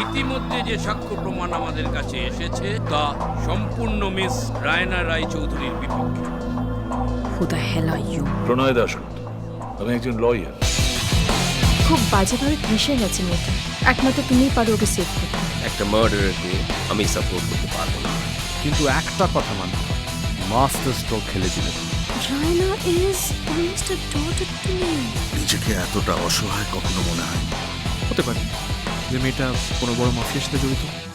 ইতিমধ্যে যে সাক্ষ্য প্রমাণ আমাদের কাছে এসেছে তা সম্পূর্ণ মিস রায়না রায়চৌধুরীর বিপক্ষে। Who the hell are you? প্রণয় দাশগুপ্ত, আমি একজন লয়ার। খুব বাজেভাবে মিশে গেছে মেয়েটা। একমাত্র তুমিই পারো ওকে সেভ করতে। একটা মার্ডারকে আমি সাপোর্ট করতে পারবো না। কিন্তু একটা কথা মানতে হবে, মাস্টার স্ট্রোক খেলে দিলেন। Raina is almost a daughter to me. নিজেকে এতটা অসহায় কখনো মনে হয় হতে পারে যে মেয়েটা কোনো বড় মাফিয়ার সাথে জড়িত।